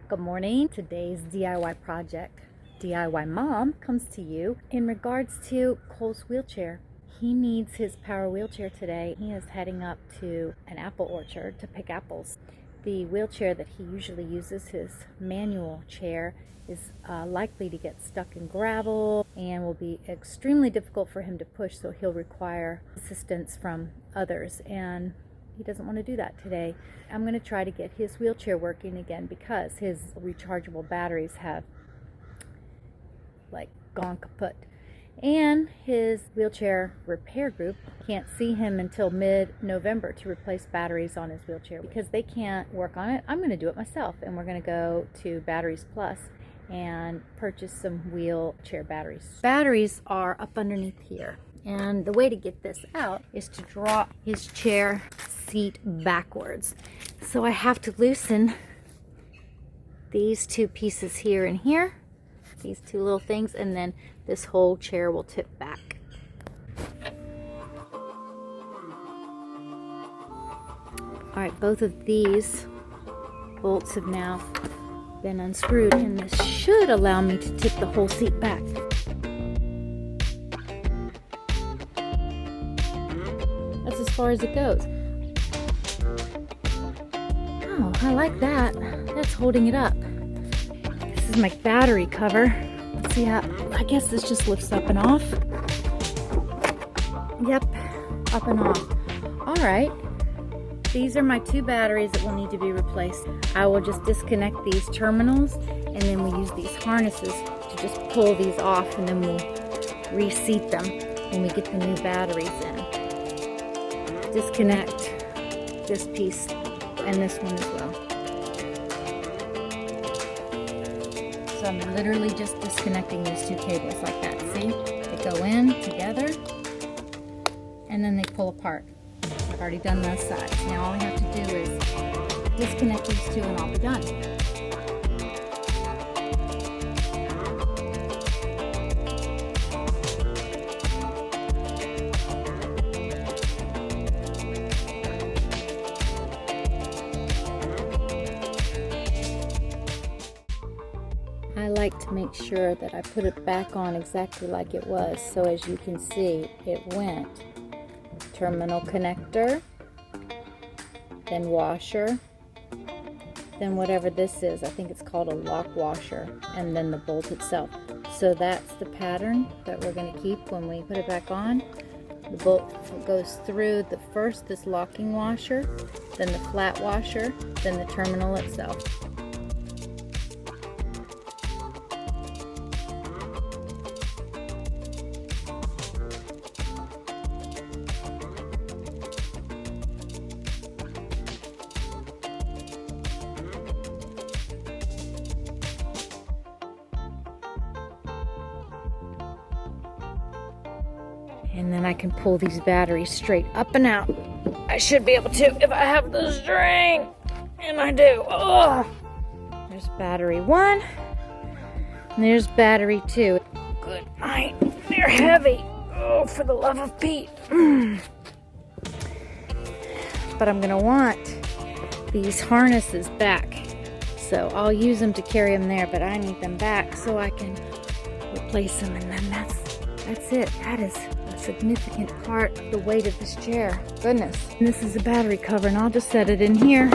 Good morning. Today's DIY project, DIY Mom, comes to you in regards to Cole's wheelchair. He needs his power wheelchair today. He is heading up to an apple orchard to pick apples. The wheelchair that he usually uses, his manual chair, is likely to get stuck in gravel and will be extremely difficult for him to push, so he'll require assistance from others, and he doesn't want to do that today. I'm going to try to get his wheelchair working again because his rechargeable batteries have gone kaput. And his wheelchair repair group can't see him until mid-November to replace batteries on his wheelchair. Because they can't work on it, I'm going to do it myself, and we're going to go to Batteries Plus and purchase some wheelchair batteries. Batteries are up underneath here, and the way to get this out is to drop his chair seat backwards. So I have to loosen these two pieces here and here, these two little things, and then this whole chair will tip back. Alright, both of these bolts have now been unscrewed, and this should allow me to tip the whole seat back. That's as far as it goes. Oh, I like that. That's holding it up. This is my battery cover. Let's see how, I guess this just lifts up and off. Yep, up and off. Alright, these are my two batteries that will need to be replaced. I will just disconnect these terminals, and then we use these harnesses to just pull these off, and then we'll reseat them when we get the new batteries in. Disconnect this piece and this one as well. So I'm literally just disconnecting these two cables like that. See? They go in together and then they pull apart. I've already done those sides. Now all we have to do is disconnect these two and I'll be done. I like to make sure that I put it back on exactly like it was. So as you can see, it went terminal connector, then washer, then whatever this is, I think it's called a lock washer, and then the bolt itself. So that's the pattern that we're going to keep when we put it back on. The bolt goes through this locking washer, then the flat washer, then the terminal itself. And then I can pull these batteries straight up and out. I should be able to if I have the string. And I do. Oh! There's battery 1. And there's battery 2. Good night. They're heavy. Oh, for the love of Pete. But I'm going to want these harnesses back. So I'll use them to carry them there, but I need them back so I can replace them. And then that's it. That is a significant part of the weight of this chair. Goodness. And this is the battery cover, and I'll just set it in here.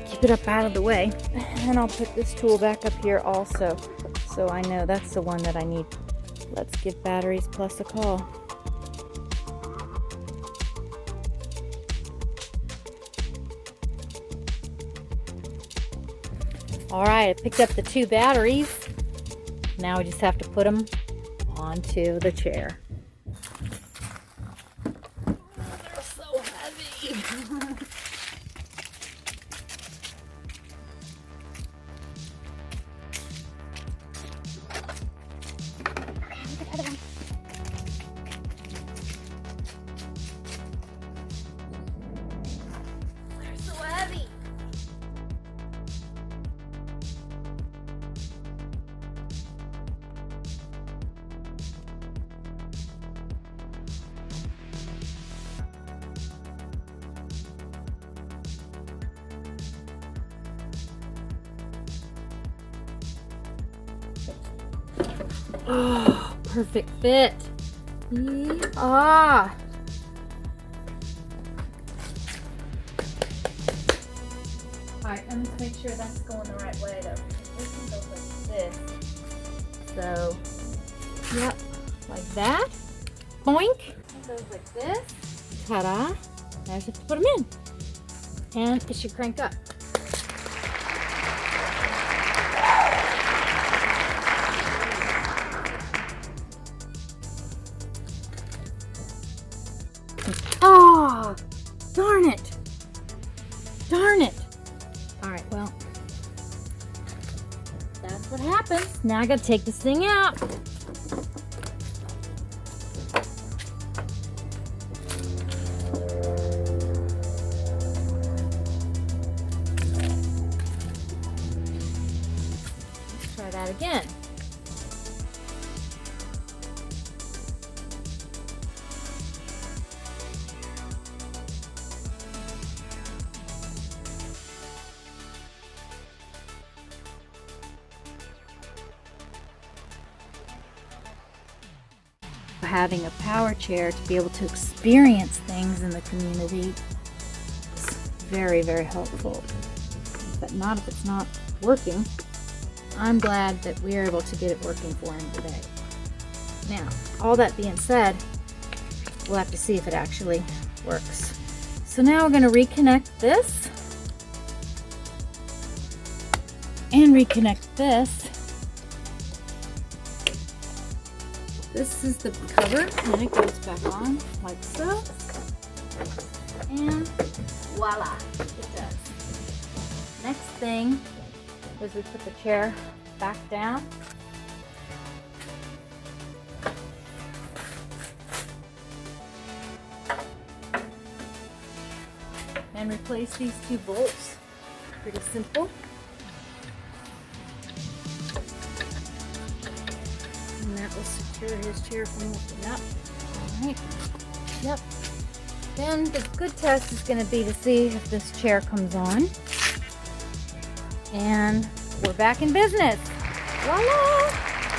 Keep it up out of the way. And then I'll put this tool back up here also, so I know that's the one that I need. Let's give Batteries Plus a call. Alright, I picked up the two batteries. Now we just have to put them onto the chair. They're so heavy. They're so heavy. Oh, perfect fit. Ah. Alright, I'm going to make sure that's going the right way though. This one goes like this. So, yep, like that. Boink. It goes like this. Ta-da. Now I just have to put them in. And it should crank up. Oh, darn it. Darn it. All right, well, that's what happens. Now I gotta take this thing out. Let's try that again. Having a power chair to be able to experience things in the community is very, very helpful. But not if it's not working. I'm glad that we are able to get it working for him today. Now, all that being said, we'll have to see if it actually works. So now we're going to reconnect this and reconnect this. This is the cover, and it goes back on like so. And voila, it does. Next thing is we put the chair back down. And replace these two bolts. Pretty simple. And that will secure his chair from lifting up. Alright. Yep. Then the good test is going to be to see if this chair comes on. And we're back in business. Voila!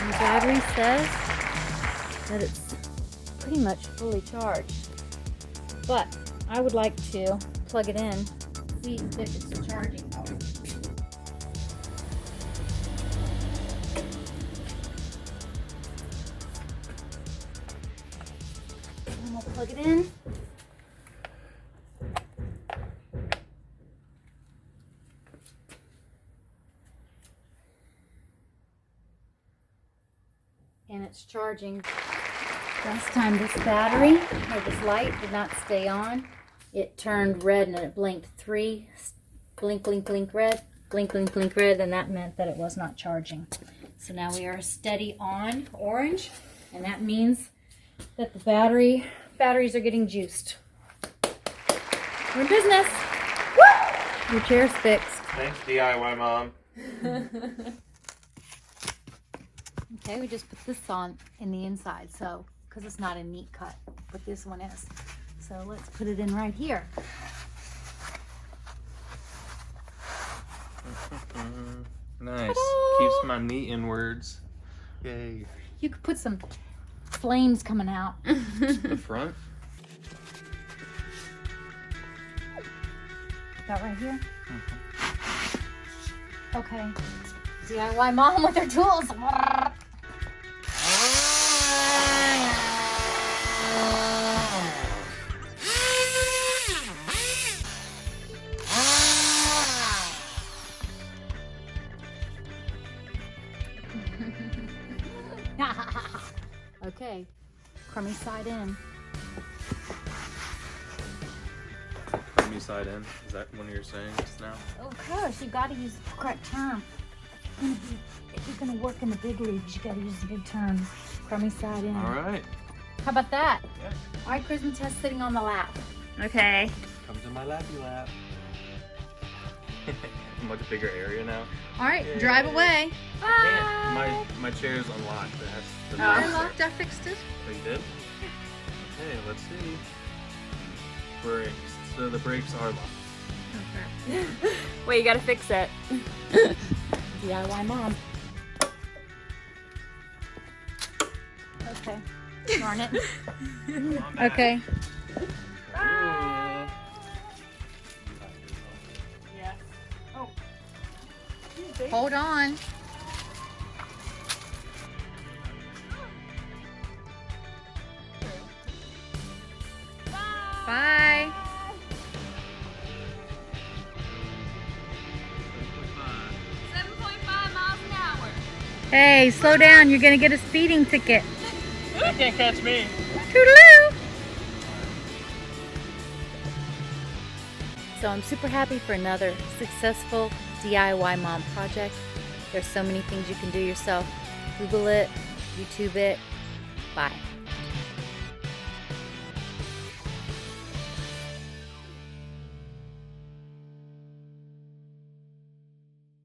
And the battery says that it's pretty much fully charged. But I would like to plug it in, see if it's charging. And we'll plug it in. And it's charging. Last time this battery, or this light, did not stay on. It turned red and it blinked 3. Blink, blink, blink red. Blink, blink, blink red. And that meant that it was not charging. So now we are steady on orange. And that means that the batteries are getting juiced. We're in business. Woo! Your chair's fixed. Thanks, DIY mom. Okay, we just put this on in the inside, so because it's not a neat cut, but this one is. So let's put it in right here. Nice. Ta-da! Keeps my knee inwards. Yay. You could put some flames coming out. The front? That right here? Okay. DIY mom with her tools. Okay, crummy side in. Crummy side in. Is that one of your sayings now? Of course, you got to use the correct term. If you're gonna work in the big leagues, you gotta use the big terms. Crummy side in. All right. How about that? Yeah. All right, Christmas test sitting on the lap. Okay. Come to my lappy lap. Much bigger area now. All right, Yay. drive away. Can't. My chair's unlocked. It has the I doors. unlocked, I fixed it. Oh, you did? Okay, let's see. Brakes. So the brakes are locked. Okay. Wait, you gotta fix it. DIY mom. Okay. Darn it. Come on back. Okay. Ooh. Yeah. Oh. Hold on. Bye. 7.5 miles an hour. Hey, slow down. You're going to get a speeding ticket. You can't catch me. Toodaloo! So I'm super happy for another successful DIY mom project. There's so many things you can do yourself. Google it, YouTube it. Bye.